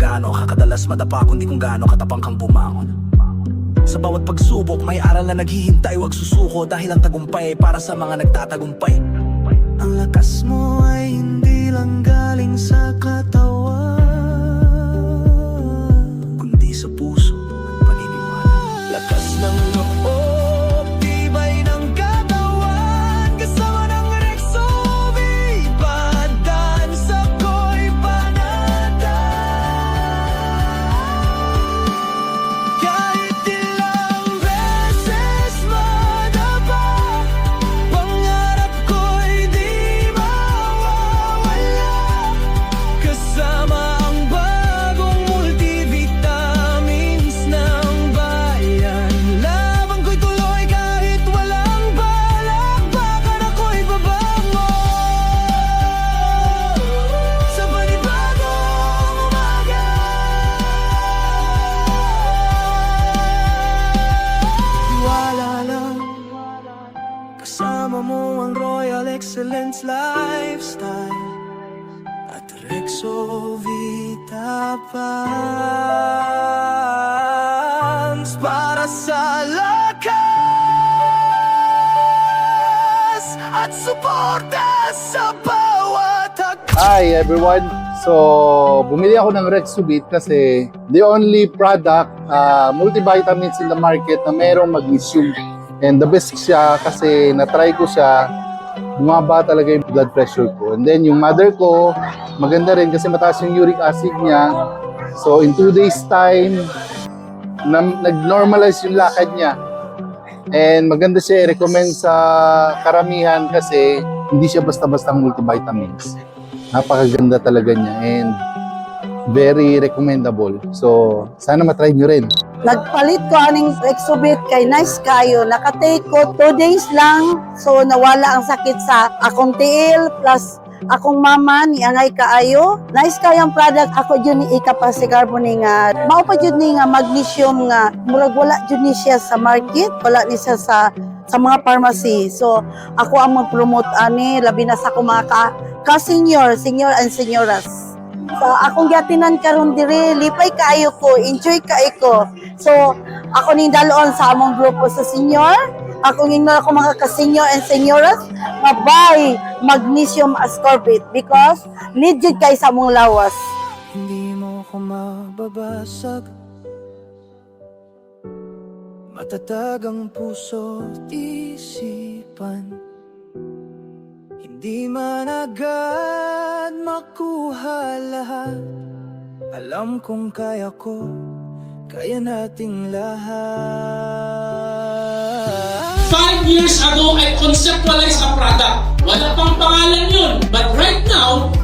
gaano kakadalas madapa, kundi kung gaano katapang kang bumangon. Sa bawat pagsubok may aral na naghihintay, huwag susuko dahil ang tagumpay para sa mga nagtatagumpay. Ang lakas mo ay hindi lang galing sa katawan, kundi sa puso at paniniwala. Lakas ng loob, tibay ng katawan, kasama ng Rexovy, padansa ko'y panata. Kahit ilang beses madapa, pangarap ko'y di mawawala. Kasama ang bagong multivitamins ng bayan, laban ko'y tuloy kahit walang balak. Bakit ako'y babango sa panibagong umaga. Tiwala lang, kasama mo ang Royal Excellence Lifestyle at Rexovita Pants para sa lakas at suporta sa bawat hagdan. Hi everyone! So, bumili ako ng Rexovit kasi the only product, multivitamins in the market na merong magnesium. And the best siya kasi na-try ko siya, bumaba talaga yung blood pressure ko. And then yung mother ko, maganda rin kasi mataas yung uric acid niya. So in 2 days time, nag-normalize yung lakad niya. And maganda siya i-recommend sa karamihan kasi hindi siya basta-bastang multivitamins. Napakaganda talaga niya and very recommendable. So sana matry nyo rin. Nagpalit ko aning Rexovit kay nice kayo. Nakatake ko 2 days lang. So nawala ang sakit sa akong tiil plus akong mama ni angay kaayo. Nice kayo ang product. Ako jud ni ikapasigar mo ni nga. Mao pa jud ni nga magnesium nga murag wala jud ni siya sa market. Wala ni siya sa mga pharmacy. So ako ang mag-promote ani labi na sa akong mga ka-senior and senioras. So, akong giatinan karon diri, lipay kaayo ko, enjoy kaayo ko. So, ako ning daloon sa among grupo sa senior, ako ning ako mga ka-senior and senioras, nga buy magnesium ascorbate because need jud kay sa among lawas. Hindi mo ko mababasag, matatag ang puso't isipan. Hindi man agad makuha lahat, alam kong kaya ko, kaya nating lahat. 5 years ago, I conceptualized a product. Wala pang pangalan yun. But right now,